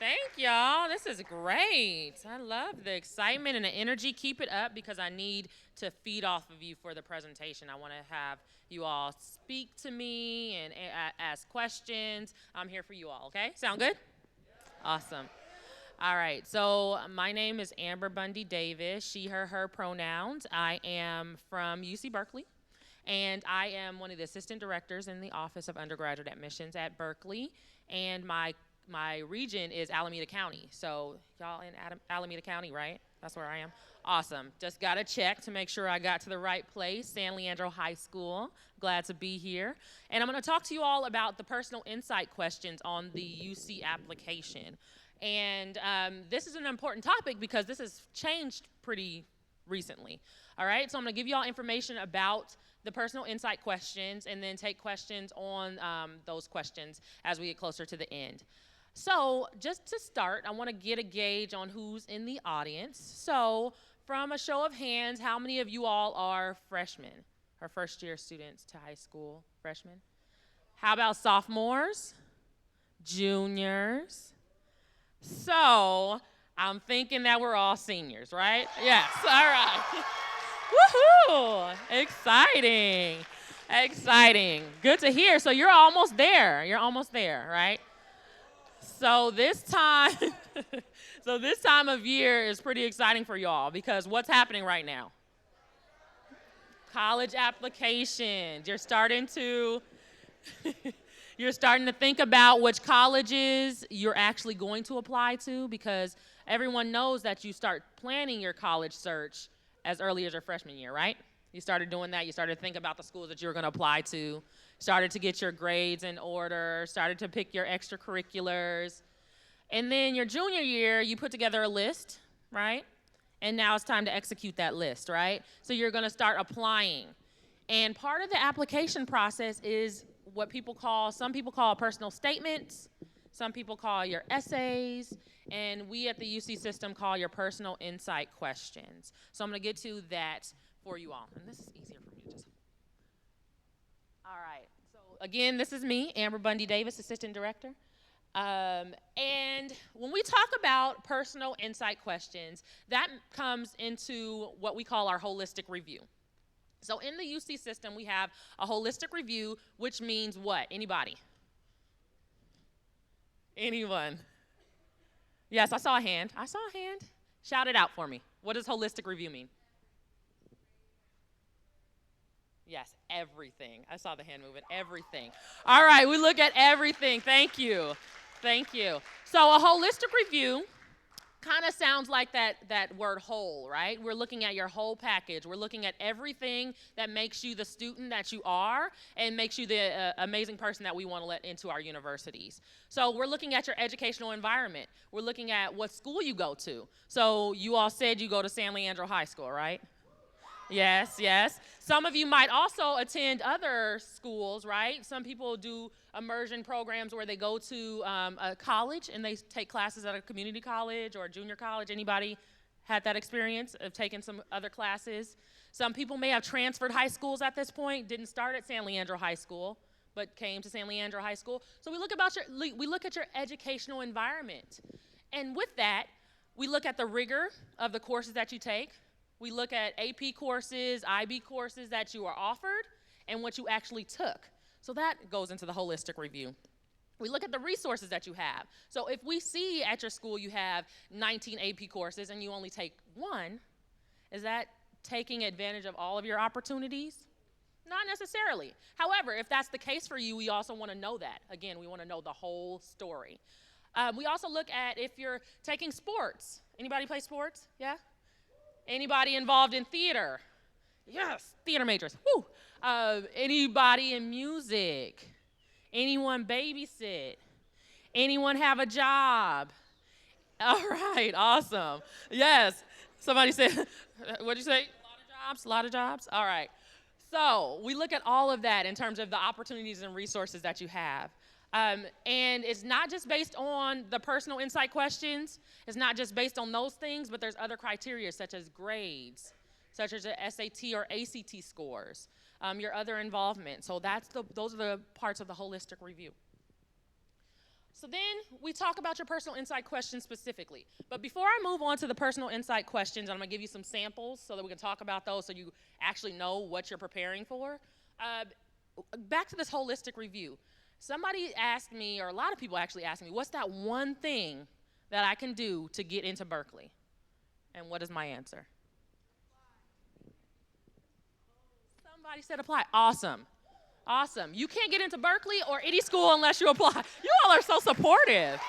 Thank y'all. This is great. I love the excitement and the energy. Keep it up because I need to feed off of you for the presentation. I want to have you all speak to me and ask questions. I'm here for you all, okay? Sound good? Awesome. All right, so my name is Amber Bundy Davis, she, her pronouns. I am from UC Berkeley, and I am one of the assistant directors in the Office of Undergraduate Admissions at Berkeley, and my region is Alameda County. So y'all in Alameda County, right? That's where I am. Awesome. Just got to check to make sure I got to the right place, San Leandro High School. Glad to be here. And I'm going to talk to you all about the personal insight questions on the UC application. And this is an important topic because this has changed pretty recently. All right, so I'm going to give you all information about the personal insight questions and then take questions on those questions as we get closer to the end. So just to start, I want to get a gauge on who's in the audience. So from a show of hands, how many of you all are freshmen or first-year students to high school, freshmen? How about sophomores, juniors? So I'm thinking that we're all seniors, right? Yes, all right. Woohoo! Exciting, exciting. Good to hear. So you're almost there. You're almost there, right? So this time, so this time of year is pretty exciting for y'all because what's happening right now? College applications. You're starting to think about which colleges you're actually going to apply to because everyone knows that you start planning your college search as early as your freshman year, right? You started doing that. You started to think about the schools that you were going to apply to, started to get your grades in order, started to pick your extracurriculars. And then your junior year, you put together a list, right? And now it's time to execute that list, right? So you're going to start applying. And part of the application process is what some people call personal statements, some people call your essays, and we at the UC system call your personal insight questions. So I'm going to get to that for you all. And this is easier for me to just. All right. So again, this is me, Amber Bundy Davis, Assistant Director. And when we talk about personal insight questions, that comes into what we call our holistic review. So in the UC system, we have a holistic review, which means what? Anybody? Anyone? Yes, I saw a hand. I saw a hand. Shout it out for me. What does holistic review mean? Yes, everything. I saw the hand moving. Everything. All right, we look at everything. Thank you. Thank you. So a holistic review kind of sounds like that word whole, right? We're looking at your whole package. We're looking at everything that makes you the student that you are and makes you the amazing person that we want to let into our universities. So we're looking at your educational environment. We're looking at what school you go to. So you all said you go to San Leandro High School, right? Yes, yes. Some of you might also attend other schools, right? Some people do immersion programs where they go to a college and they take classes at a community college or a junior college. Anybody had that experience of taking some other classes? Some people may have transferred high schools at this point, didn't start at San Leandro High School, but came to San Leandro High School. So we look at your educational environment. And with that, we look at the rigor of the courses that you take. We look at AP courses, IB courses that you are offered, and what you actually took. So that goes into the holistic review. We look at the resources that you have. So if we see at your school you have 19 AP courses and you only take one, is that taking advantage of all of your opportunities? Not necessarily. However, if that's the case for you, we also want to know that. Again, we want to know the whole story. We also look at if you're taking sports. Anybody play sports? Yeah? Anybody involved in theater? Yes, theater majors. Woo! Anybody in music? Anyone babysit? Anyone have a job? All right, awesome. Yes, somebody said, what'd you say? A lot of jobs? All right. So we look at all of that in terms of the opportunities and resources that you have. And it's not just based on the personal insight questions. It's not just based on those things, but there's other criteria such as grades, such as the SAT or ACT scores, your other involvement. So those are the parts of the holistic review. So then we talk about your personal insight questions specifically. But before I move on to the personal insight questions, I'm going to give you some samples so that we can talk about those so you actually know what you're preparing for. Back to this holistic review. Somebody asked me, or a lot of people actually asked me, what's that one thing that I can do to get into Berkeley? And what is my answer? Somebody said apply. Awesome. Awesome. You can't get into Berkeley or any school unless you apply. You all are so supportive.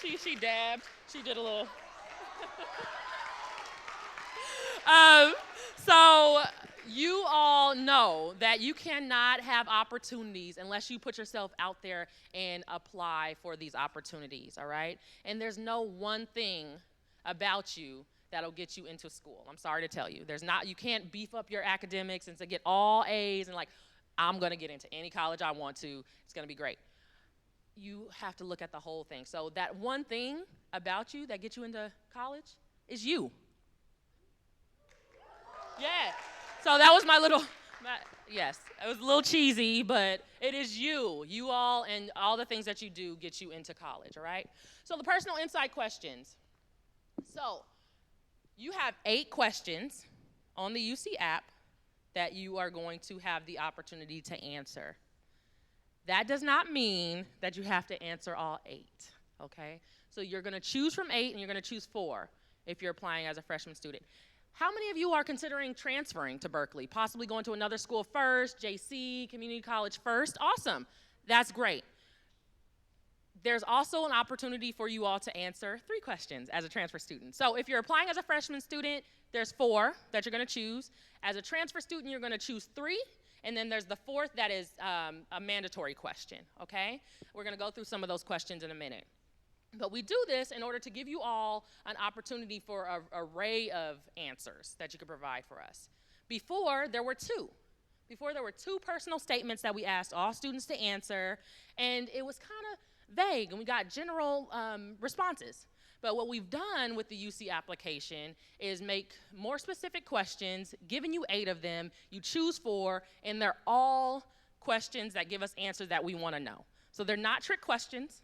She dabbed. She did a little. So you all know that you cannot have opportunities unless you put yourself out there and apply for these opportunities, all right? And there's no one thing about you that'll get you into school. I'm sorry to tell you. You can't beef up your academics and to get all A's and like, I'm gonna get into any college I want to, it's gonna be great. You have to look at the whole thing. So that one thing about you that gets you into college is you. Yeah, so that was yes, it was a little cheesy, but it is you. You all and all the things that you do get you into college, all right? So the personal insight questions. So, you have 8 questions on the UC app that you are going to have the opportunity to answer. That does not mean that you have to answer all 8, okay? So you're gonna choose from 8 and you're gonna choose 4 if you're applying as a freshman student. How many of you are considering transferring to Berkeley, possibly going to another school first, JC, community college first? Awesome, that's great. There's also an opportunity for you all to answer 3 questions as a transfer student. So if you're applying as a freshman student, there's 4 that you're gonna choose. As a transfer student, you're gonna choose 3, and then there's the 4th that is a mandatory question, okay? We're gonna go through some of those questions in a minute. But we do this in order to give you all an opportunity for an array of answers that you could provide for us. Before, there were 2. Before, there were 2 personal statements that we asked all students to answer, and it was kind of vague, and we got general responses. But what we've done with the UC application is make more specific questions, giving you 8 of them, you choose 4, and they're all questions that give us answers that we want to know. So they're not trick questions.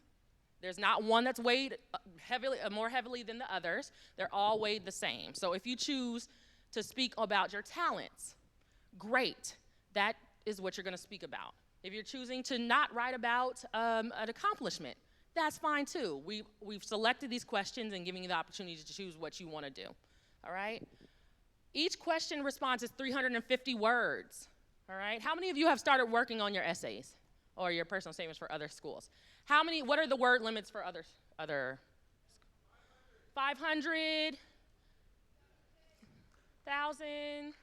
There's not one that's weighed more heavily than the others. They're all weighed the same. So if you choose to speak about your talents, great. That is what you're going to speak about. If you're choosing to not write about an accomplishment, that's fine too. We've selected these questions and giving you the opportunity to choose what you want to do, all right? Each question response is 350 words, all right? How many of you have started working on your essays or your personal statements for other schools? What are the word limits for other 500, 1,000,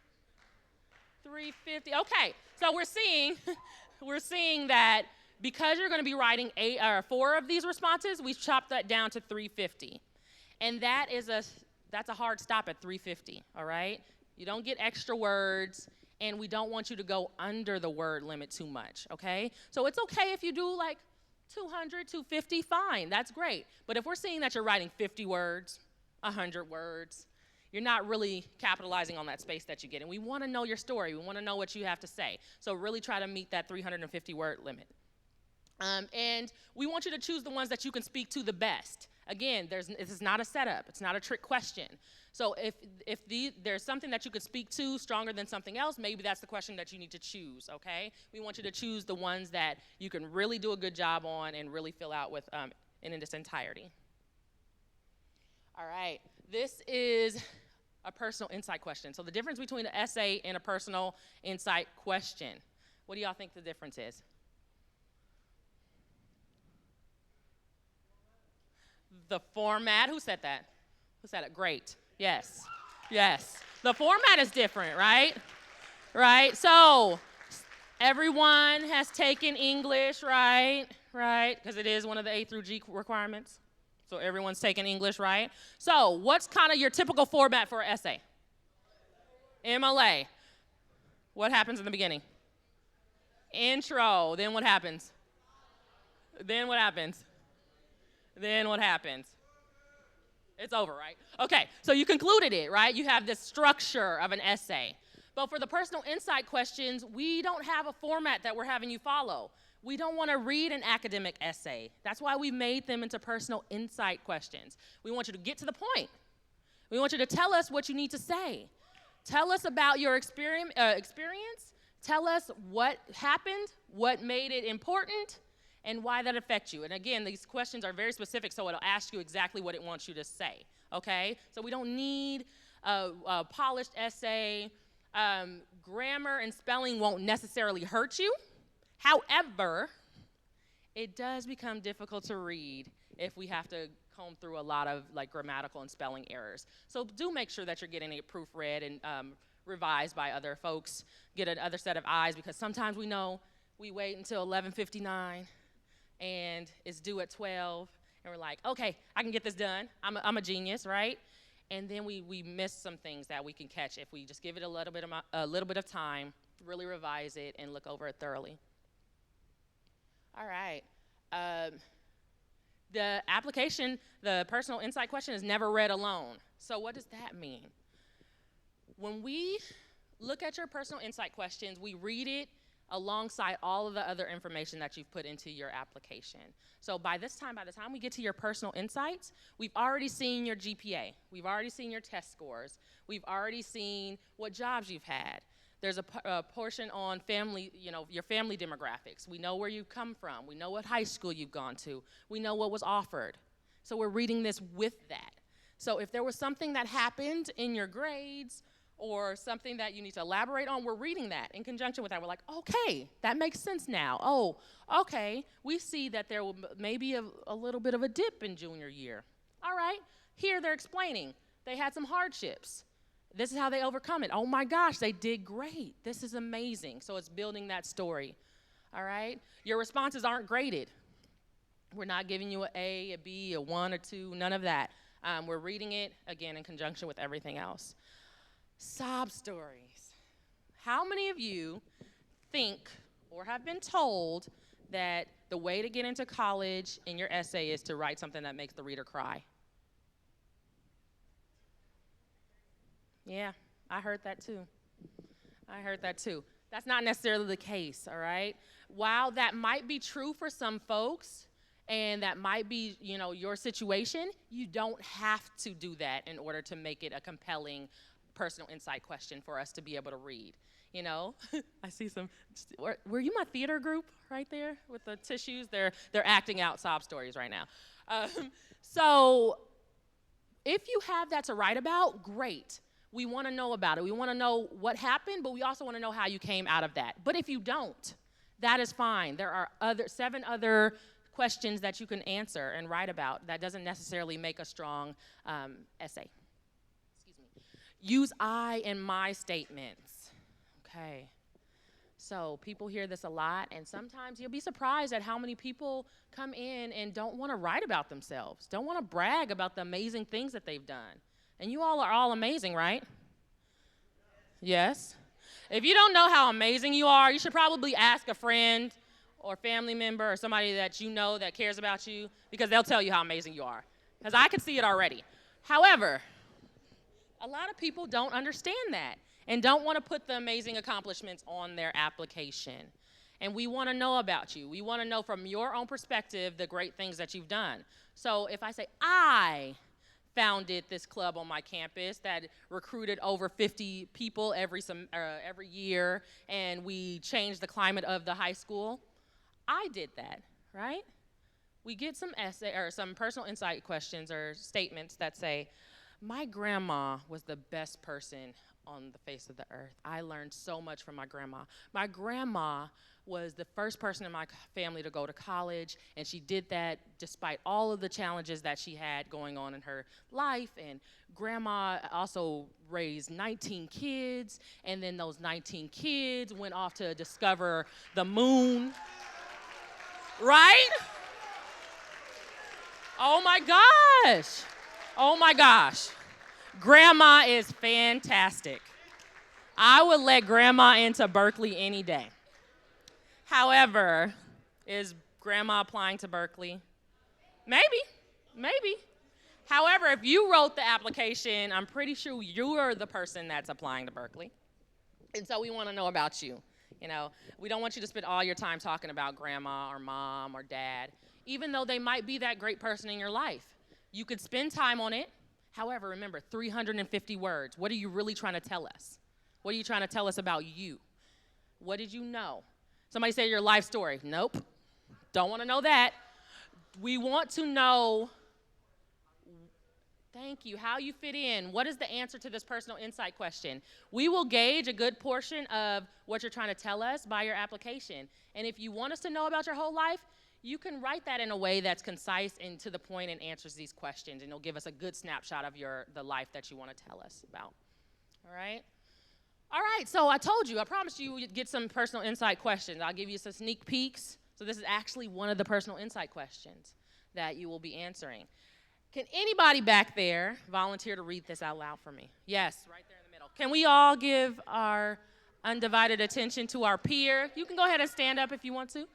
350, okay. So we're seeing that because you're going to be writing 4 of these responses, we've chopped that down to 350. And that's a hard stop at 350, all right? You don't get extra words, and we don't want you to go under the word limit too much, okay? So it's okay if you do like 200, 250, fine, that's great. But if we're seeing that you're writing 50 words, 100 words, you're not really capitalizing on that space that you get. And we want to know your story. We want to know what you have to say. So really try to meet that 350 word limit. And we want you to choose the ones that you can speak to the best. Again, this is not a setup. It's not a trick question. So if there's something that you could speak to stronger than something else, maybe that's the question that you need to choose, okay? We want you to choose the ones that you can really do a good job on and really fill out with in its entirety. All right, this is a personal insight question. So the difference between an essay and a personal insight question. What do y'all think the difference is? The format, who said that? Who said it? Great, yes, yes. The format is different, right? Right, so everyone has taken English, right? Right, because it is one of the A through G requirements. So everyone's taking English, right? So what's kind of your typical format for an essay? MLA. What happens in the beginning? Intro, then what happens? Then what happens? Then what happens? It's over, right? Okay, so you concluded it, right? You have this structure of an essay. But for the personal insight questions, we don't have a format that we're having you follow. We don't want to read an academic essay. That's why we made them into personal insight questions. We want you to get to the point. We want you to tell us what you need to say. Tell us about your experience. Tell us what happened, what made it important, and why that affects you. And again, these questions are very specific, so it'll ask you exactly what it wants you to say, okay? So we don't need a polished essay. Grammar and spelling won't necessarily hurt you. However, it does become difficult to read if we have to comb through a lot of like grammatical and spelling errors. So do make sure that you're getting it proofread and revised by other folks. Get another set of eyes, because sometimes we know we wait until 11:59 and it's due at 12, and we're like, okay, I can get this done. I'm a genius, right? And then we miss some things that we can catch if we just give it a little bit of time, really revise it, and look over it thoroughly. All right. The application, the personal insight question, is never read alone. So what does that mean? When we look at your personal insight questions, we read it alongside all of the other information that you've put into your application. So by the time we get to your personal insights, we've already seen your GPA. We've already seen your test scores. We've already seen what jobs you've had. There's a portion on family, your family demographics. We know where you come from. We know what high school you've gone to. We know what was offered. So we're reading this with that. So if there was something that happened in your grades or something that you need to elaborate on, we're reading that in conjunction with that. We're like, okay, that makes sense now. Oh, okay, we see that there may be a little bit of a dip in junior year. All right, here they're explaining they had some hardships. This is how they overcome it. Oh my gosh, they did great. This is amazing. So it's building that story, all right? Your responses aren't graded. We're not giving you an A, a B, a 1 or 2, none of that. We're reading it, again, in conjunction with everything else. Sob stories. How many of you think or have been told that the way to get into college in your essay is to write something that makes the reader cry? Yeah, I heard that too. That's not necessarily the case, all right? While that might be true for some folks, and that might be, your situation, you don't have to do that in order to make it a compelling personal insight question for us to be able to read. I see some. Were you my theater group right there with the tissues? They're acting out sob stories right now. So if you have that to write about, great. We want to know about it. We want to know what happened, but we also want to know how you came out of that. But if you don't, that is fine. There are 7 other questions that you can answer and write about. That doesn't necessarily make a strong essay. Use I and my statements. Okay. So people hear this a lot, and sometimes you'll be surprised at how many people come in and don't want to write about themselves, don't want to brag about the amazing things that they've done. And you all are all amazing, right? Yes? If you don't know how amazing you are, you should probably ask a friend or family member or somebody that you know that cares about you, because they'll tell you how amazing you are. Because I can see it already. However, a lot of people don't understand that and don't want to put the amazing accomplishments on their application. And we want to know about you. We want to know from your own perspective the great things that you've done. So if I say, I founded this club on my campus that recruited over 50 people every year, and we changed the climate of the high school, I did that, right? We get some essay or some personal insight questions or statements that say, my grandma was the best person on the face of the earth. I learned so much from my grandma. My grandma was the first person in my family to go to college, and she did that despite all of the challenges that she had going on in her life. And grandma also raised 19 kids, and then those 19 kids went off to discover the moon. Right? Oh my gosh. Oh my gosh. Grandma is fantastic. I would let grandma into Berkeley any day. However, is grandma applying to Berkeley? Maybe. However, if you wrote the application, I'm pretty sure you're the person that's applying to Berkeley. And so we want to know about you. You know, we don't want you to spend all your time talking about grandma or mom or dad, even though they might be that great person in your life. You could spend time on it. However, remember, 350 words. What are you really trying to tell us? What are you trying to tell us about you? What did you know? Somebody say your life story. Nope. Don't want to know that. We want to know, thank you, how you fit in. What is the answer to this personal insight question? We will gauge a good portion of what you're trying to tell us by your application. And if you want us to know about your whole life, you can write that in a way that's concise and to the point and answers these questions, and it'll give us a good snapshot of the life that you want to tell us about. All right? All right, so I told you, I promised you we'd get some personal insight questions. I'll give you some sneak peeks. So this is actually one of the personal insight questions that you will be answering. Can anybody back there volunteer to read this out loud for me? Yes, right there in the middle. Can we all give our undivided attention to our peer? You can go ahead and stand up if you want to.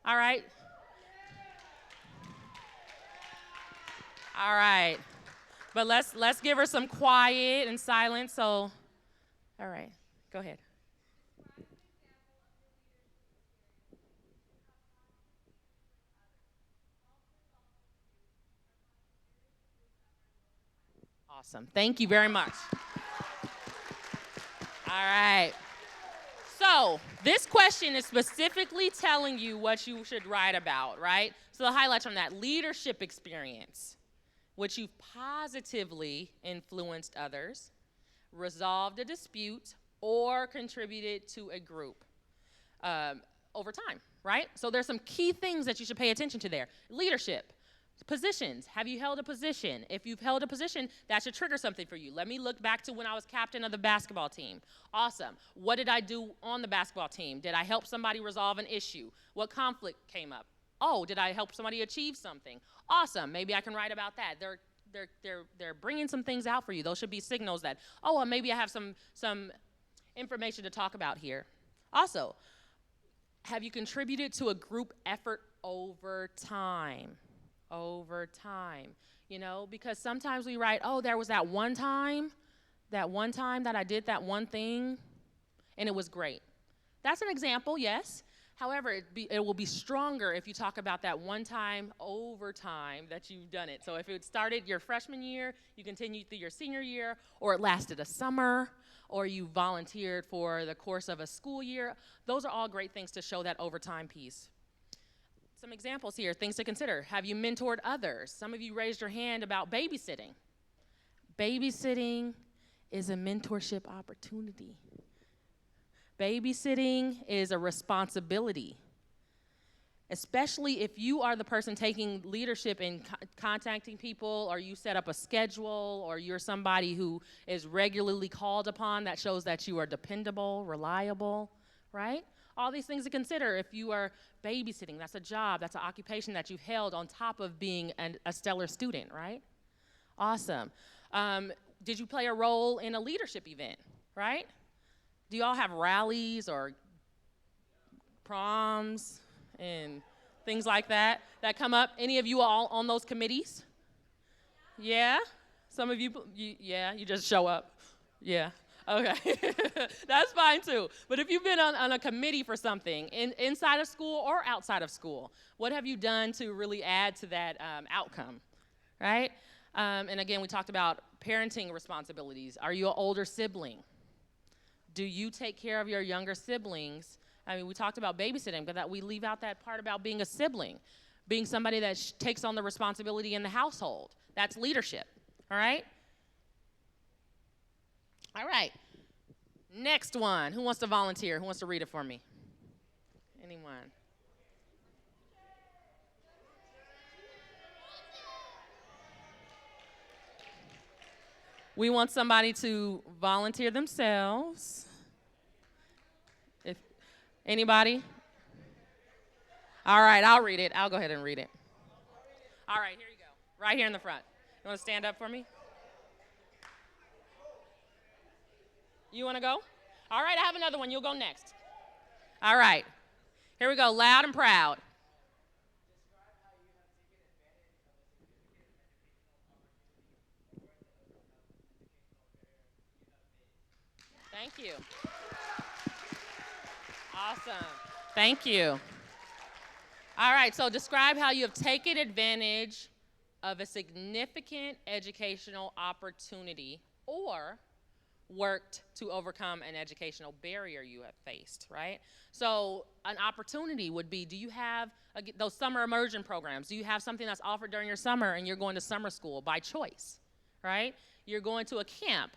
All right. All right. But let's give her some quiet and silence. So, all right. Go ahead. Awesome. Thank you very much. All right. So this question is specifically telling you what you should write about, right? So the highlights from that: leadership experience, which you've positively influenced others, resolved a dispute, or contributed to a group over time, right? So there's some key things that you should pay attention to there. Leadership. Positions. Have you held a position? If you've held a position, that should trigger something for you. Let me look back to when I was captain of the basketball team. Awesome. What did I do on the basketball team? Did I help somebody resolve an issue? What conflict came up? Oh, did I help somebody achieve something? Awesome. Maybe I can write about that. They're bringing some things out for you. Those should be signals that, oh, well, maybe I have some information to talk about here. Also, have you contributed to a group effort over time? Over time, you know, because sometimes we write, oh, there was that one time that I did that one thing, and it was great. That's an example, yes. However, it will be stronger if you talk about that one time over time that you've done it. So if it started your freshman year, you continued through your senior year, or it lasted a summer, or you volunteered for the course of a school year, those are all great things to show that overtime piece. Some examples here, things to consider. Have you mentored others? Some of you raised your hand about babysitting. Babysitting is a mentorship opportunity. Babysitting is a responsibility, especially if you are the person taking leadership in contacting people, or you set up a schedule, or you're somebody who is regularly called upon. That shows that you are dependable, reliable, right? All these things to consider if you are babysitting. That's a job, that's an occupation that you've held on top of being a stellar student, right? Awesome. Did you play a role in a leadership event, right? Do you all have rallies or proms and things like that come up? Any of you all on those committees? Yeah? Some of you yeah, you just show up. Yeah. Okay, that's fine too. But if you've been on a committee for something inside of school or outside of school, what have you done to really add to that outcome, right? And again, we talked about parenting responsibilities. Are you an older sibling? Do you take care of your younger siblings? I mean, we talked about babysitting, but that we leave out that part about being a sibling, being somebody that takes on the responsibility in the household. That's leadership, all right? All right, next one. Who wants to volunteer? Who wants to read it for me? Anyone? We want somebody to volunteer themselves. If anybody? All right, I'll read it. I'll go ahead and read it. All right, here you go. Right here in the front. You want to stand up for me? You want to go? All right, I have another one. You'll go next. All right. Here we go. Loud and proud. Thank you. Awesome. Thank you. All right, so describe how you have taken advantage of a significant educational opportunity or worked to overcome an educational barrier you have faced, right? So an opportunity would be, do you have those summer immersion programs? Do you have something that's offered during your summer and you're going to summer school by choice, right? You're going to a camp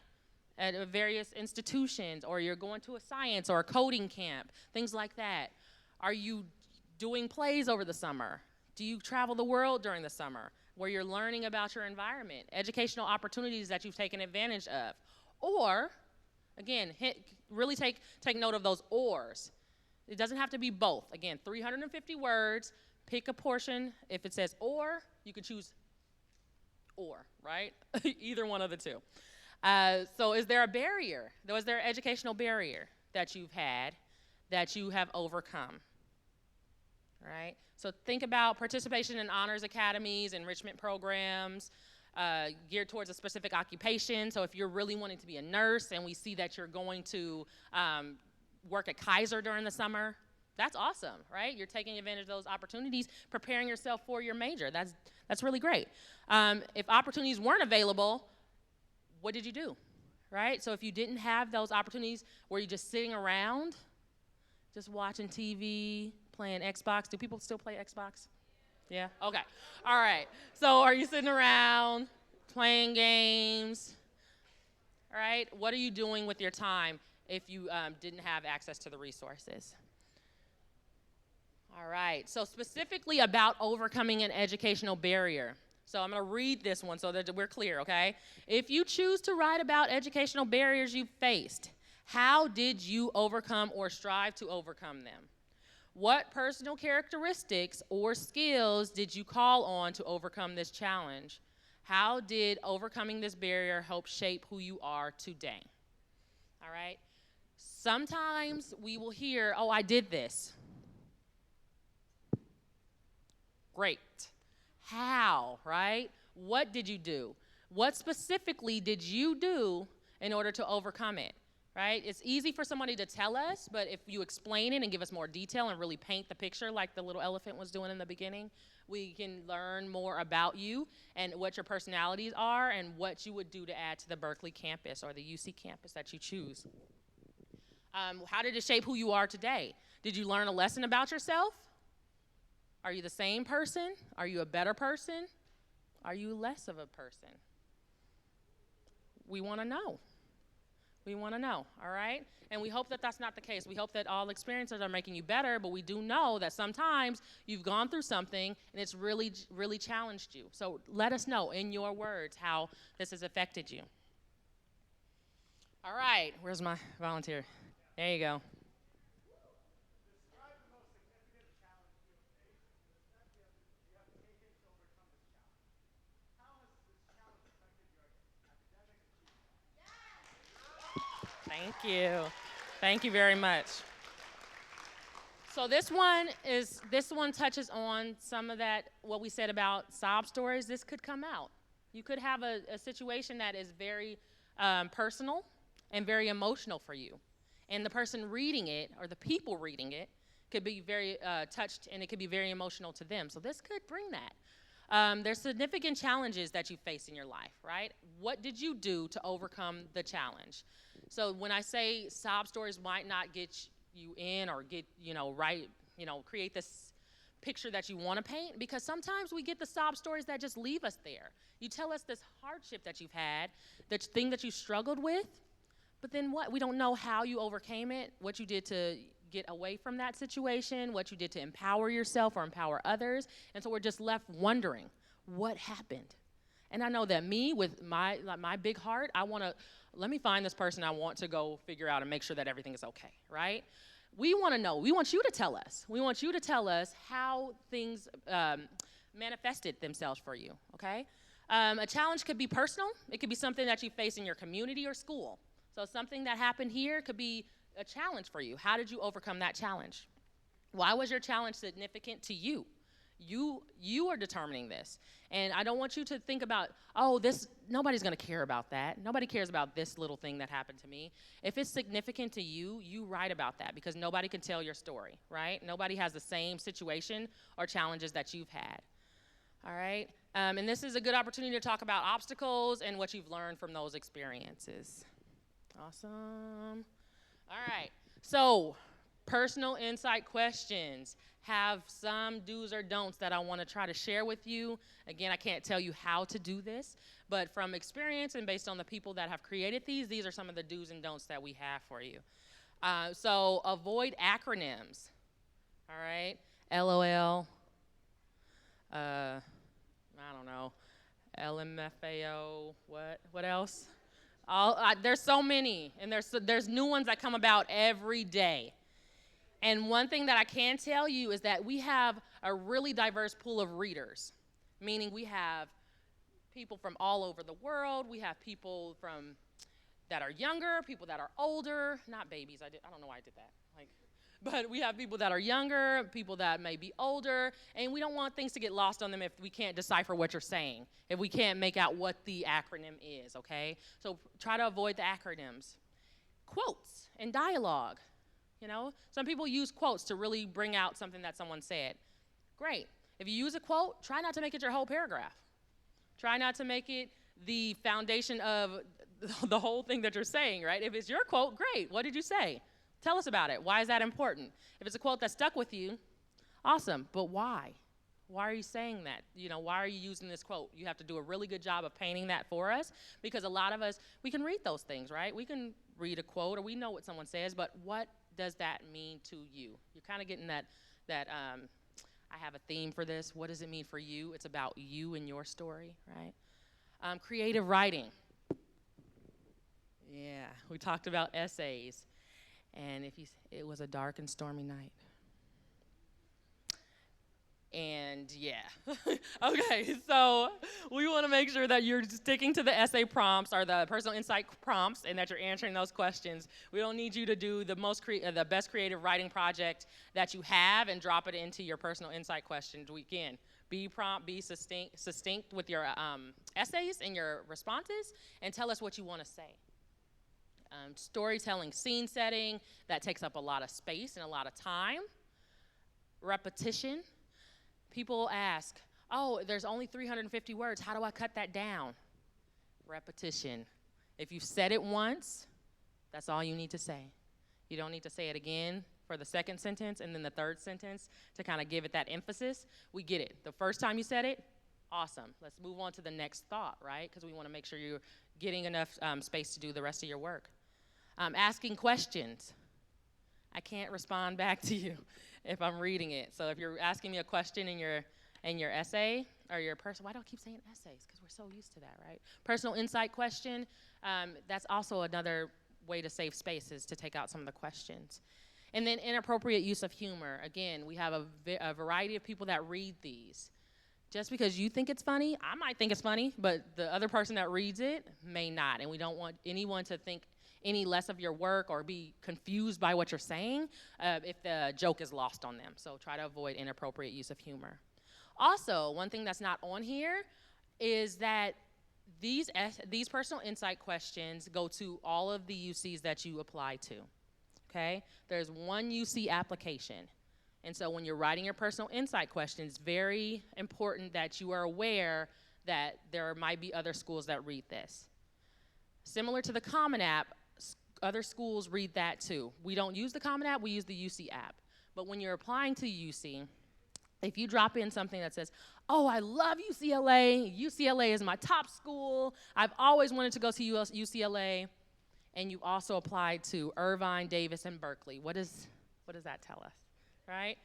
at various institutions, or you're going to a science or a coding camp, things like that. Are you doing plays over the summer? Do you travel the world during the summer where you're learning about your environment, educational opportunities that you've taken advantage of? Or, again, really take note of those ors. It doesn't have to be both. Again, 350 words, pick a portion. If it says or, you can choose or, right? Either one of the two. So is there a barrier? Was there an educational barrier that you've had that you have overcome? Right? So think about participation in honors academies, enrichment programs, geared towards a specific occupation. So if you're really wanting to be a nurse and we see that you're going to work at Kaiser during the summer, that's awesome, right? You're taking advantage of those opportunities, preparing yourself for your major. That's really great. If opportunities weren't available, what did you do, right? So if you didn't have those opportunities, were you just sitting around, just watching TV, playing Xbox? Do people still play Xbox? Yeah? Okay. All right. So are you sitting around playing games? All right. What are you doing with your time if you didn't have access to the resources? All right. So specifically about overcoming an educational barrier. So I'm going to read this one so that we're clear, okay? If you choose to write about educational barriers you've faced, how did you overcome or strive to overcome them? What personal characteristics or skills did you call on to overcome this challenge? How did overcoming this barrier help shape who you are today? All right? Sometimes we will hear, oh, I did this. Great. How, right? What did you do? What specifically did you do in order to overcome it? Right? It's easy for somebody to tell us, but if you explain it and give us more detail and really paint the picture like the little elephant was doing in the beginning, we can learn more about you and what your personalities are and what you would do to add to the Berkeley campus or the UC campus that you choose. How did it shape who you are today? Did you learn a lesson about yourself? Are you the same person? Are you a better person? Are you less of a person? We want to know. We want to know, all right? And we hope that that's not the case. We hope that all experiences are making you better, but we do know that sometimes you've gone through something and it's really, really challenged you. So let us know in your words how this has affected you. All right, where's my volunteer? There you go. Thank you. Thank you very much. So this one touches on some of that, what we said about sob stories. This could come out. You could have a situation that is very personal and very emotional for you. And the person reading it, or the people reading it, could be very touched, and it could be very emotional to them. So this could bring that. There's significant challenges that you face in your life, right? What did you do to overcome the challenge? So when I say sob stories might not get you in or get, create this picture that you want to paint, because sometimes we get the sob stories that just leave us there. You tell us this hardship that you've had, the thing that you struggled with, but then what? We don't know how you overcame it, what you did to get away from that situation, what you did to empower yourself or empower others, and so we're just left wondering, what happened? And I know that me, with my big heart, let me find this person I want to go figure out and make sure that everything is okay, right? We want to know. We want you to tell us. We want you to tell us how things manifested themselves for you, okay? A challenge could be personal. It could be something that you face in your community or school. So something that happened here could be a challenge for you. How did you overcome that challenge? Why was your challenge significant to you? You are determining this. And I don't want you to think about, nobody's going to care about that. Nobody cares about this little thing that happened to me. If it's significant to you, you write about that because nobody can tell your story, right? Nobody has the same situation or challenges that you've had. All right? And this is a good opportunity to talk about obstacles and what you've learned from those experiences. Awesome. All right. So, personal insight questions have some do's or don'ts that I want to try to share with you. Again, I can't tell you how to do this, but from experience and based on the people that have created these are some of the do's and don'ts that we have for you. So avoid acronyms. All right? LOL. I don't know. LMFAO. What else? There's so many, and there's new ones that come about every day. And one thing that I can tell you is that we have a really diverse pool of readers, meaning we have people from all over the world. We have people that are younger, people that are older, not babies. I don't know why I did that. But we have people that are younger, people that may be older, and we don't want things to get lost on them if we can't decipher what you're saying, if we can't make out what the acronym is, okay? So try to avoid the acronyms. Quotes and dialogue. You know, some people use quotes to really bring out something that someone said. Great. If you use a quote, try not to make it your whole paragraph. Try not to make it the foundation of the whole thing that you're saying, right? If it's your quote, great. What did you say? Tell us about it. Why is that important? If it's a quote that stuck with you, awesome. But why? Why are you saying that? You know, why are you using this quote? You have to do a really good job of painting that for us because a lot of us, we can read those things, right? We can read a quote or we know what someone says, but what does that mean to you? You're kind of getting that I have a theme for this. What does it mean for you? It's about you and your story, right? Creative writing. Yeah, we talked about essays. And it was a dark and stormy night. And yeah, okay, so we want to make sure that you're sticking to the essay prompts or the personal insight prompts and that you're answering those questions. We don't need you to do the best creative writing project that you have and drop it into your personal insight questions. We can be prompt, be succinct with your essays and your responses, and tell us what you want to say. Storytelling, scene setting, that takes up a lot of space and a lot of time. Repetition. People ask, there's only 350 words. How do I cut that down? Repetition. If you've said it once, that's all you need to say. You don't need to say it again for the second sentence and then the third sentence to kind of give it that emphasis. We get it. The first time you said it, awesome. Let's move on to the next thought, right? Because we want to make sure you're getting enough space to do the rest of your work. Asking questions. I can't respond back to you if I'm reading it. So if you're asking me a question in your essay or your why do I keep saying essays? Because we're so used to that, right? Personal insight question. That's also another way to save space is to take out some of the questions. And then inappropriate use of humor. Again, we have a variety of people that read these. Just because you think it's funny, I might think it's funny, but the other person that reads it may not. And we don't want anyone to think any less of your work or be confused by what you're saying if the joke is lost on them. So try to avoid inappropriate use of humor. Also, one thing that's not on here is that these personal insight questions go to all of the UCs that you apply to, okay? There's one UC application. And so when you're writing your personal insight questions, it's very important that you are aware that there might be other schools that read this. Similar to the Common App, other schools read that too. We don't use the Common App, we use the UC app. But when you're applying to UC, if you drop in something that says, I love UCLA, UCLA is my top school, I've always wanted to go to UCLA, and you also applied to Irvine, Davis, and Berkeley, what does that tell us, right?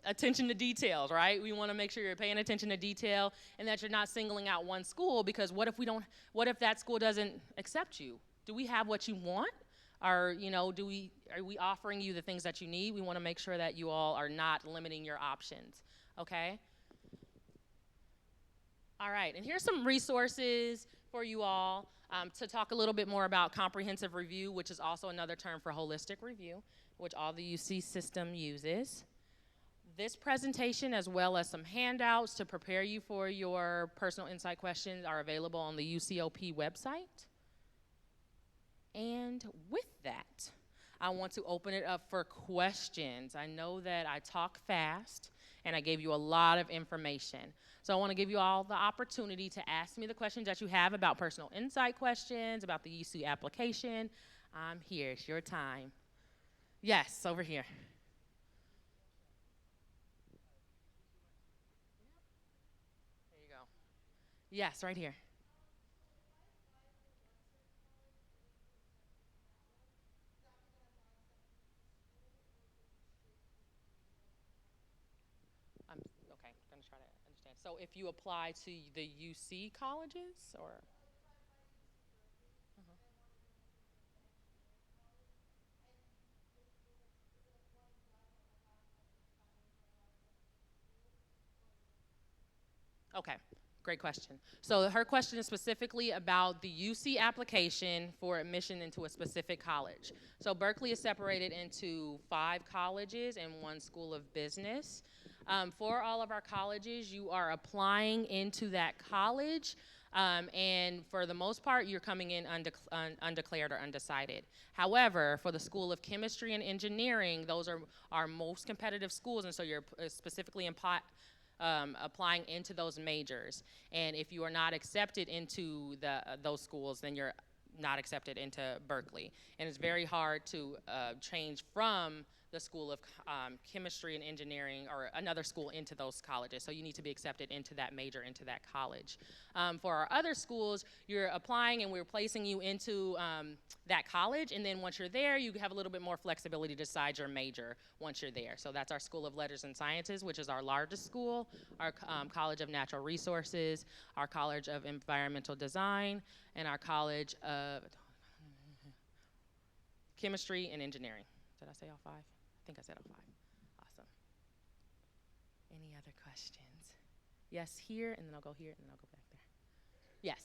Attention to details, right? We want to make sure you're paying attention to detail and that you're not singling out one school because what if that school doesn't accept you? Do we have what you want? Or, are we offering you the things that you need? We want to make sure that you all are not limiting your options, okay? All right, and here's some resources for you all to talk a little bit more about comprehensive review, which is also another term for holistic review, which all the UC system uses. This presentation, as well as some handouts to prepare you for your personal insight questions, are available on the UCOP website. And with that, I want to open it up for questions. I know that I talk fast and I gave you a lot of information. So I want to give you all the opportunity to ask me the questions that you have about personal insight questions, about the UC application. I'm here. It's your time. Yes, over here. There you go. Yes, right here. I'm okay. I'm gonna try to understand. So if you apply to the UC colleges, or okay, great question. So her question is specifically about the UC application for admission into a specific college. So Berkeley is separated into 5 colleges and 1 school of business. For all of our colleges, you are applying into that college, and for the most part, you're coming in undeclared or undecided. However, for the School of Chemistry and Engineering, those are our most competitive schools, and so you're specifically applying into those majors. And if you are not accepted into those schools, then you're not accepted into Berkeley. And it's very hard to change from the School of Chemistry and Engineering or another school into those colleges. So you need to be accepted into that major, into that college. For our other schools, you're applying and we're placing you into that college, and then once you're there, you have a little bit more flexibility to decide your major once you're there. So that's our School of Letters and Sciences, which is our largest school, our College of Natural Resources, our College of Environmental Design, and our College of Chemistry and Engineering. Did I say all 5? I think I said all 5. Awesome. Any other questions? Yes, here, and then I'll go here, and then I'll go back there. Yes.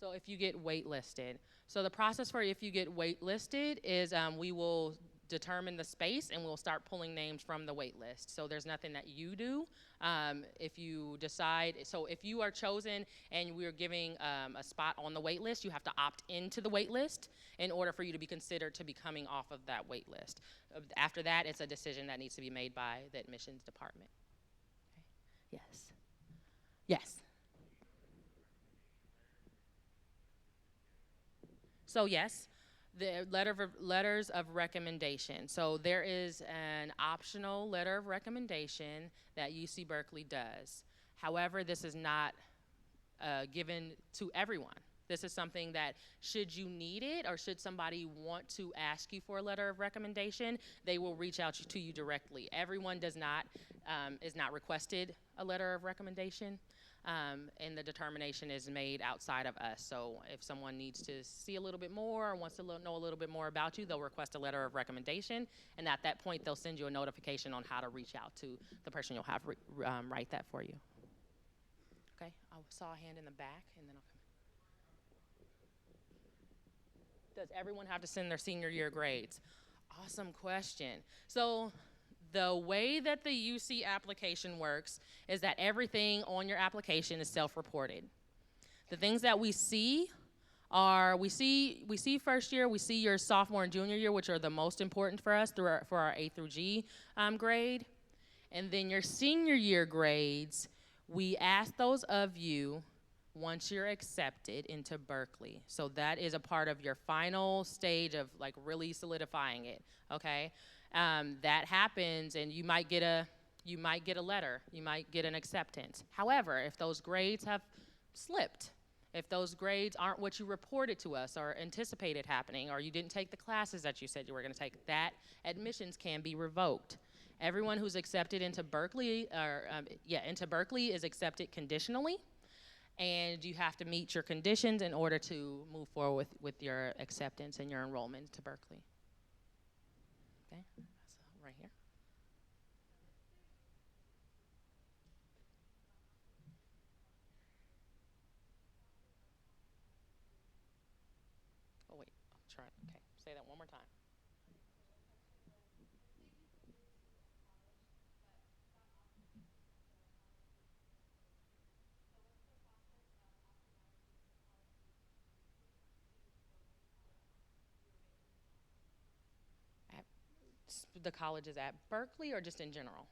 So if you get waitlisted, so the process for if you get waitlisted is we will determine the space and we'll start pulling names from the wait list. So there's nothing that you do. If you decide, so if you are chosen and we're giving a spot on the wait list, you have to opt into the wait list in order for you to be considered to be coming off of that wait list. After that, it's a decision that needs to be made by the admissions department. Okay. Yes. Yes. So yes, the letters of recommendation. So there is an optional letter of recommendation that UC Berkeley does. However, this is not given to everyone. This is something that should you need it or should somebody want to ask you for a letter of recommendation, they will reach out to you directly. Everyone is not requested a letter of recommendation. And the determination is made outside of us. So if someone needs to see a little bit more or wants to know a little bit more about you, they'll request a letter of recommendation. And at that point, they'll send you a notification on how to reach out to the person you'll have write that for you. Okay, I saw a hand in the back, and then I'll come. Does everyone have to send their senior year grades? Awesome question. So the way that the UC application works is that everything on your application is self-reported. The things that we see are, we see first year, we see your sophomore and junior year, which are the most important for us for our A through G grade. And then your senior year grades, we ask those of you once you're accepted into Berkeley. So that is a part of your final stage of like really solidifying it, okay? That happens, and you might get a letter, you might get an acceptance. However, if those grades have slipped, if those grades aren't what you reported to us or anticipated happening, or you didn't take the classes that you said you were going to take, that admissions can be revoked. Everyone who's accepted into Berkeley, into Berkeley is accepted conditionally, and you have to meet your conditions in order to move forward with your acceptance and your enrollment to Berkeley. Okay, so right here. Oh wait, I'll try. Okay, say that one more time. the college is at? Berkeley or just in general?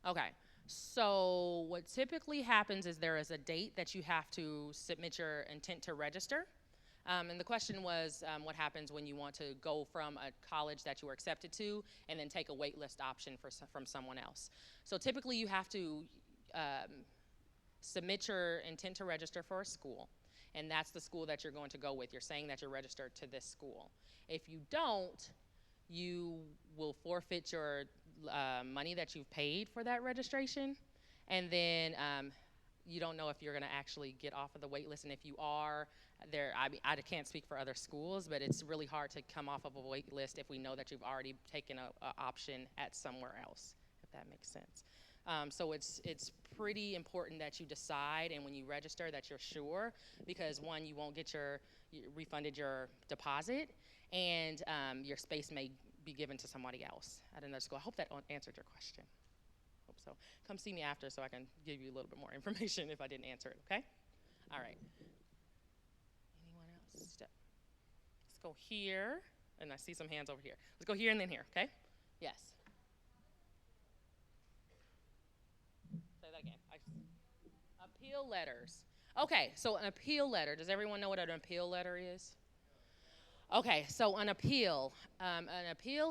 Okay. So what typically happens is there is a date that you have to submit your intent to register. And the question was, what happens when you want to go from a college that you were accepted to and then take a wait list option from someone else? So typically you have to submit your intent to register for a school, and that's the school that you're going to go with. You're saying that you're registered to this school. If you don't, you will forfeit your money that you've paid for that registration, and then you don't know if you're going to actually get off of the wait list. And if you are, I can't speak for other schools, but it's really hard to come off of a wait list if we know that you've already taken a option at somewhere else, if that makes sense. So it's pretty important that you decide, and when you register that you're sure, because one, you won't get refunded your deposit, and your space may be given to somebody else at another school. I hope that answered your question. Hope so. Come see me after so I can give you a little bit more information if I didn't answer it, okay? All right. Anyone else? Let's go here, and I see some hands over here. Let's go here and then here, okay? Yes. Say that again. Appeal letters. Okay, so an appeal letter. Does everyone know what an appeal letter is? Okay, so an appeal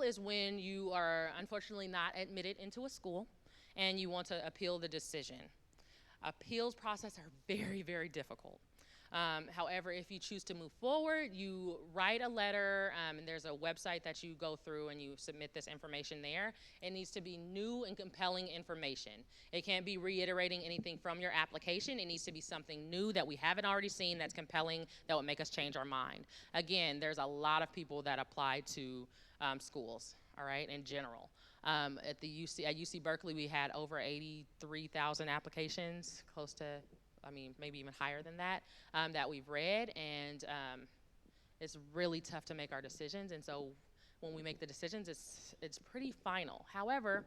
is when you are unfortunately not admitted into a school and you want to appeal the decision. Appeals process are very, very difficult. However, if you choose to move forward, you write a letter, and there's a website that you go through and you submit this information there. It needs to be new and compelling information. It can't be reiterating anything from your application. It needs to be something new that we haven't already seen that's compelling, that would make us change our mind. Again, there's a lot of people that apply to schools, all right, in general. At UC Berkeley, we had over 83,000 applications, close to, maybe even higher than that, that we've read, and it's really tough to make our decisions. And so when we make the decisions, it's pretty final. However,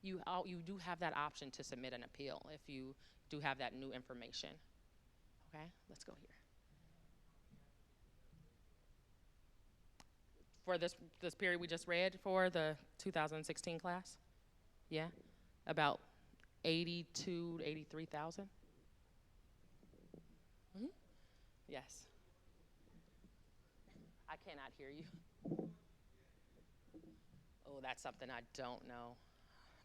you do have that option to submit an appeal if you do have that new information. Okay, let's go here. For this period we just read for the 2016 class, yeah, about 82 to 83,000. Mm-hmm. Yes. I cannot hear you. Oh, that's something I don't know.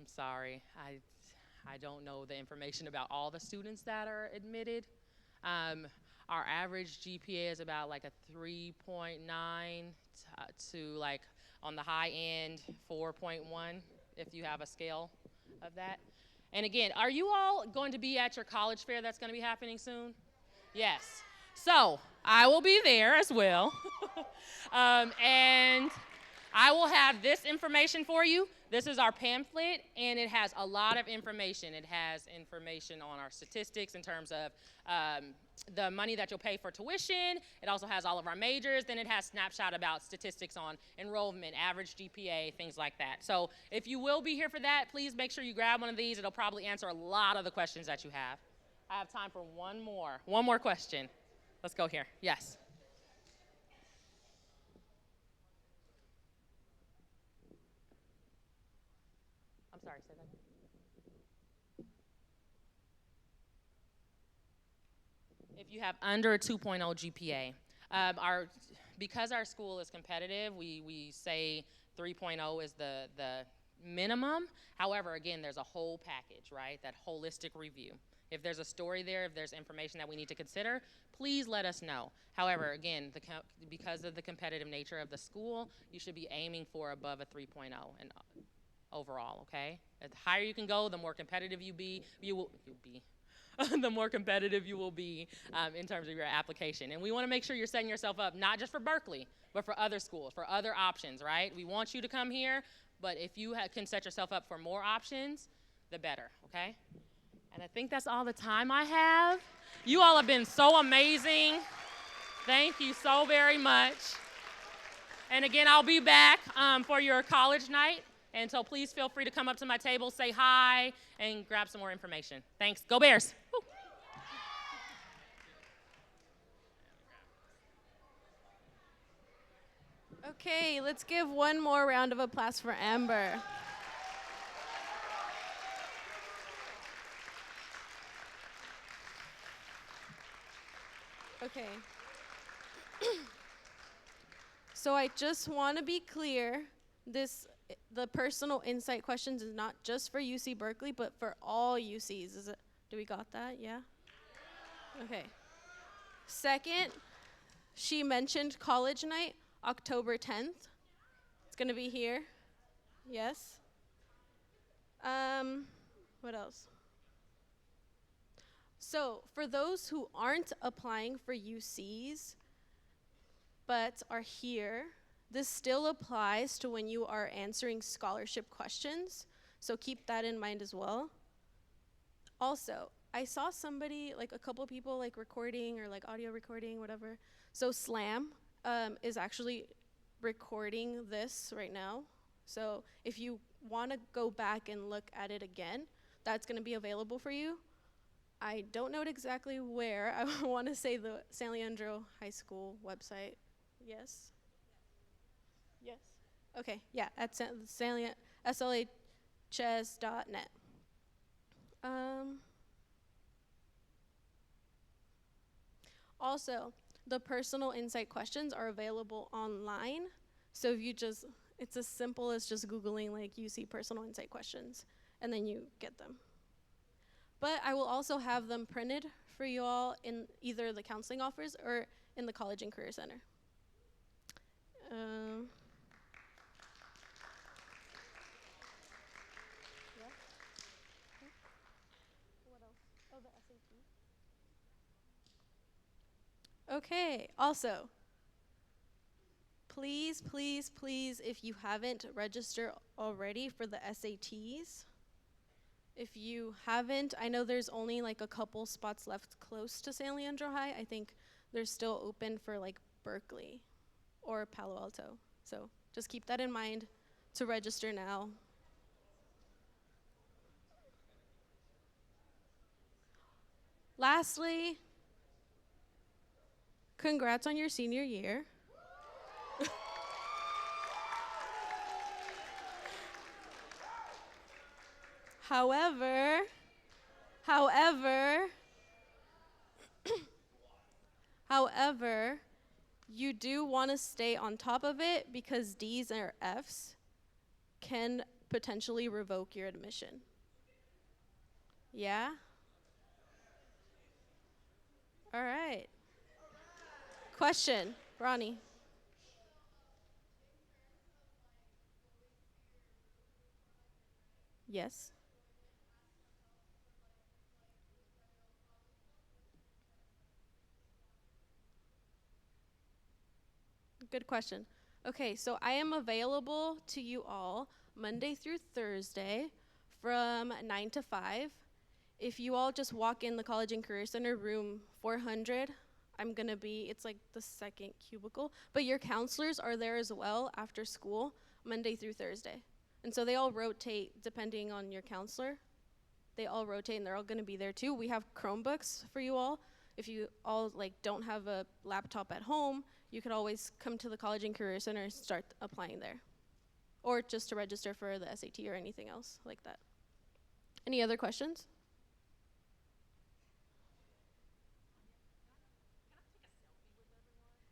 I'm sorry. I don't know the information about all the students that are admitted. Our average GPA is about like a 3.9 to like on the high end 4.1 if you have a scale of that. And again, are you all going to be at your college fair that's going to be happening soon? Yes. So I will be there as well. And I will have this information for you. This is our pamphlet, and it has a lot of information. It has information on our statistics in terms of the money that you'll pay for tuition. It also has all of our majors. Then it has snapshot about statistics on enrollment, average GPA, things like that. So if you will be here for that, please make sure you grab one of these. It'll probably answer a lot of the questions that you have. I have time for one more question. Let's go here. Yes. I'm sorry, say that again. If you have under a 2.0 GPA, because our school is competitive, we say 3.0 is the minimum. However, again, there's a whole package, right? That holistic review. If there's a story there, if there's information that we need to consider, please let us know. However, again, because of the competitive nature of the school, you should be aiming for above a 3.0 and overall, okay? The higher you can go, the more competitive the more competitive you will be in terms of your application. And we want to make sure you're setting yourself up not just for Berkeley, but for other schools, for other options, right? We want you to come here, but if you can set yourself up for more options, the better, okay? And I think that's all the time I have. You all have been so amazing. Thank you so very much. And again, I'll be back for your college night. And so please feel free to come up to my table, say hi, and grab some more information. Thanks. Go Bears. Woo. Okay, let's give one more round of applause for Amber. Okay. So I just want to be clear, the personal insight questions is not just for UC Berkeley, but for all UCs. Do we got that? Yeah? Okay. Second, she mentioned college night, October 10th. It's going to be here. Yes. What else? So, for those who aren't applying for UCs but are here, this still applies to when you are answering scholarship questions. So, keep that in mind as well. Also, I saw somebody, like a couple people, like recording or like audio recording, whatever. So, Slam is actually recording this right now. So, if you want to go back and look at it again, that's going to be available for you. I don't know exactly where. I want to say the San Leandro High School website. Yes? Yes. Okay, yeah, at slhs.net. Also, the personal insight questions are available online. So if you just, it's as simple as just Googling like UC personal insight questions, and then you get them. But I will also have them printed for you all in either the counseling offers or in the College and Career Center. Yeah. What else? Oh, the SAT. Okay, also, please, please, please, if you haven't registered already for the SATs, if you haven't, I know there's only like a couple spots left close to San Leandro High. I think they're still open for like Berkeley or Palo Alto. So just keep that in mind to register now. Lastly, congrats on your senior year. However, you do want to stay on top of it because D's or F's can potentially revoke your admission. Yeah? All right. Question, Ronnie. Yes? Good question. Okay, so I am available to you all Monday through Thursday from 9 to 5. If you all just walk in the College and Career Center, room 400, I'm going to be, it's like the second cubicle. But your counselors are there as well after school, Monday through Thursday. And so they all rotate depending on your counselor. They all rotate and they're all going to be there too. We have Chromebooks for you all. If you all like don't have a laptop at home, you could always come to the College and Career Center and start applying there. Or just to register for the SAT or anything else like that. Any other questions?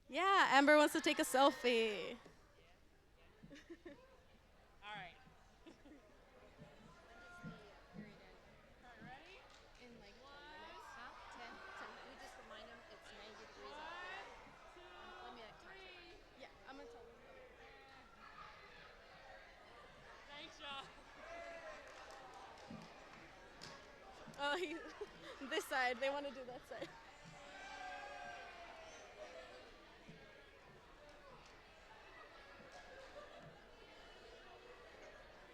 Yeah, Amber wants to take a selfie. All right. In like 10 minutes. Huh? 10? 10. We just remind them it's 90 degrees out. Let me talk to them. Yeah, I'm going to tell them. Thanks, y'all. Oh, this side. They want to do that side.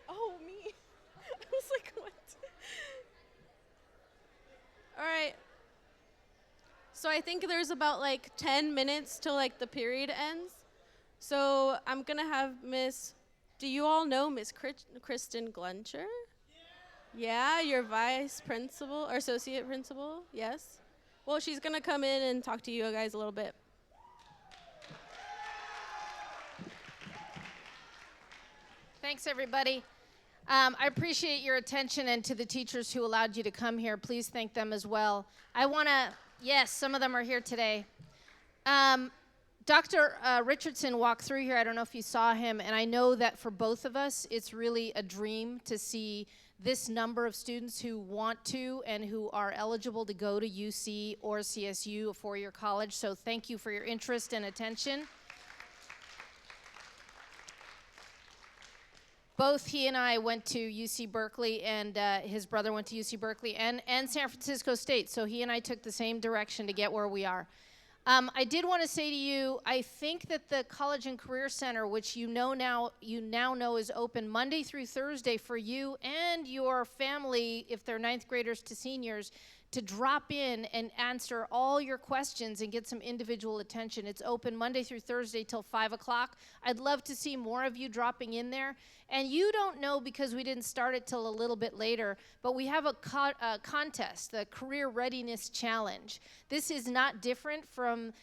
Oh, me. I was like, what? All right. So I think there's about like 10 minutes till like the period ends. So I'm going to have do you all know Miss Kristen Gluncher? Yeah, your vice principal or associate principal? Yes. Well, she's going to come in and talk to you guys a little bit. Thanks, everybody. I appreciate your attention, and to the teachers who allowed you to come here, please thank them as well. I want to, yes, some of them are here today. Dr. Richardson walked through here. I don't know if you saw him, and I know that for both of us, it's really a dream to see this number of students who want to and who are eligible to go to UC or CSU, a four-year college. So thank you for your interest and attention. Both he and I went to UC Berkeley, and his brother went to UC Berkeley and San Francisco State. So he and I took the same direction to get where we are. I did want to say to you, I think that the College and Career Center, which you now know is open Monday through Thursday for you and your family, if they're ninth graders to seniors, to drop in and answer all your questions and get some individual attention. It's open Monday through Thursday till 5 o'clock. I'd love to see more of you dropping in there. And you don't know because we didn't start it till a little bit later, but we have a contest, the Career Readiness Challenge. This is not different from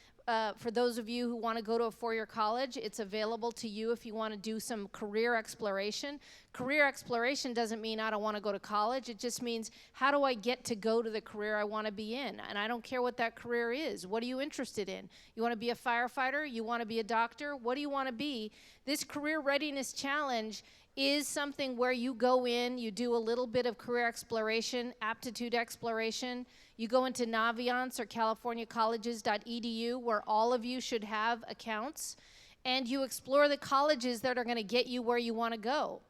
for those of you who want to go to a four-year college. It's available to you if you want to do some career exploration. Career exploration doesn't mean I don't want to go to college. It just means, how do I get to go to the career I want to be in? And I don't care what that career is. What are you interested in? You want to be a firefighter? You want to be a doctor? What do you want to be? This Career Readiness Challenge is something where you go in, you do a little bit of career exploration, aptitude exploration. You go into Naviance or californiacolleges.edu, where all of you should have accounts, and you explore the colleges that are going to get you where you want to go.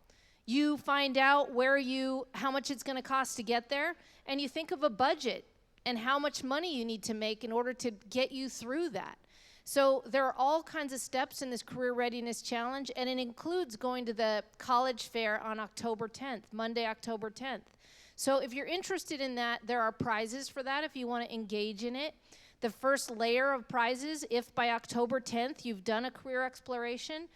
You find out how much it's going to cost to get there, and you think of a budget and how much money you need to make in order to get you through that. So there are all kinds of steps in this Career Readiness Challenge, and it includes going to the college fair on October 10th, Monday, October 10th. So if you're interested in that, there are prizes for that if you want to engage in it. The first layer of prizes, if by October 10th you've done a career exploration,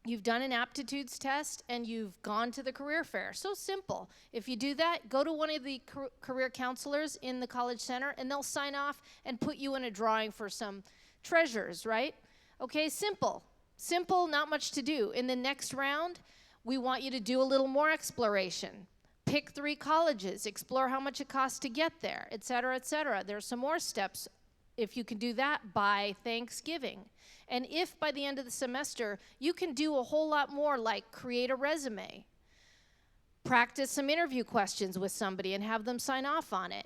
you've done an aptitudes test, and you've gone to the career fair. So simple. If you do that, go to one of the career counselors in the College Center, and they'll sign off and put you in a drawing for some treasures, right? Okay, simple. Simple, not much to do. In the next round, we want you to do a little more exploration. Pick 3 colleges, explore how much it costs to get there, et cetera, et cetera. There are some more steps if you can do that by Thanksgiving. And if by the end of the semester, you can do a whole lot more, like create a resume, practice some interview questions with somebody and have them sign off on it,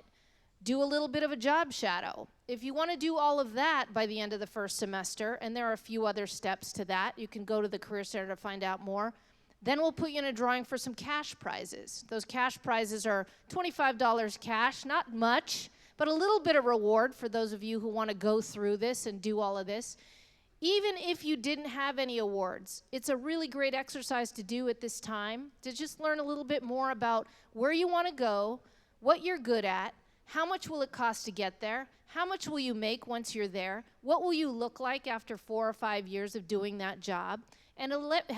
do a little bit of a job shadow. If you want to do all of that by the end of the first semester, and there are a few other steps to that, you can go to the Career Center to find out more, then we'll put you in a drawing for some cash prizes. Those cash prizes are $25 cash, not much, but a little bit of reward for those of you who want to go through this and do all of this. Even if you didn't have any awards, it's a really great exercise to do at this time, to just learn a little bit more about where you want to go, what you're good at, how much will it cost to get there, how much will you make once you're there, what will you look like after 4 or 5 years of doing that job, and it'll let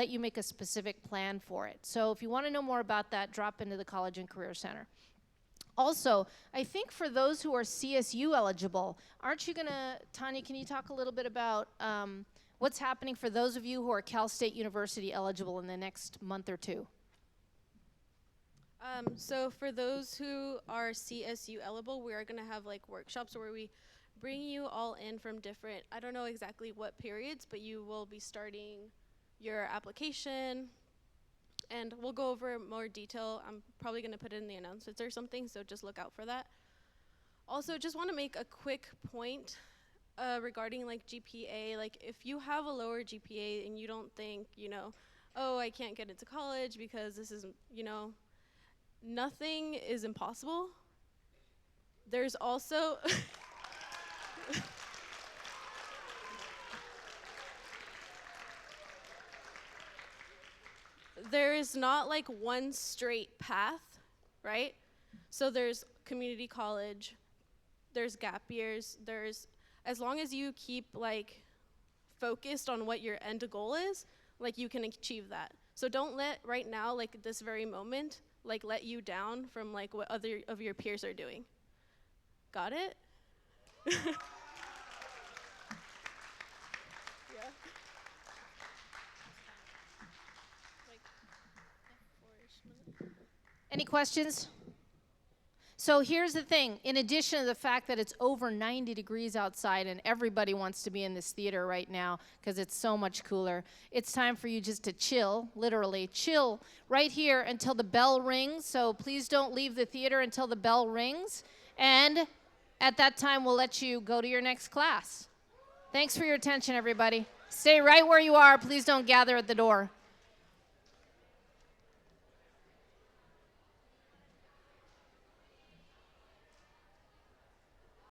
you make a specific plan for it. So if you want to know more about that, drop into the College and Career Center. Also, I think for those who are CSU eligible, aren't you going to, Tanya, can you talk a little bit about what's happening for those of you who are Cal State University eligible in the next month or two? So for those who are CSU eligible, we are going to have like workshops where we bring you all in from different, I don't know exactly what periods, but you will be starting your application, and we'll go over more detail. I'm probably going to put it in the announcements or something, so just look out for that. Also, just want to make a quick point regarding like GPA. Like if you have a lower GPA and you don't think, oh, I can't get into college because this is, nothing is impossible. There's also there is not like one straight path, right? So there's community college, there's gap years, as long as you keep like focused on what your end goal is, like you can achieve that. So don't let right now, like this very moment, like let you down from like what other of your peers are doing. Got it? Any questions? So here's the thing. In addition to the fact that it's over 90 degrees outside and everybody wants to be in this theater right now because it's so much cooler, it's time for you just to chill, literally chill right here until the bell rings. So please don't leave the theater until the bell rings. And at that time, we'll let you go to your next class. Thanks for your attention, everybody. Stay right where you are. Please don't gather at the door.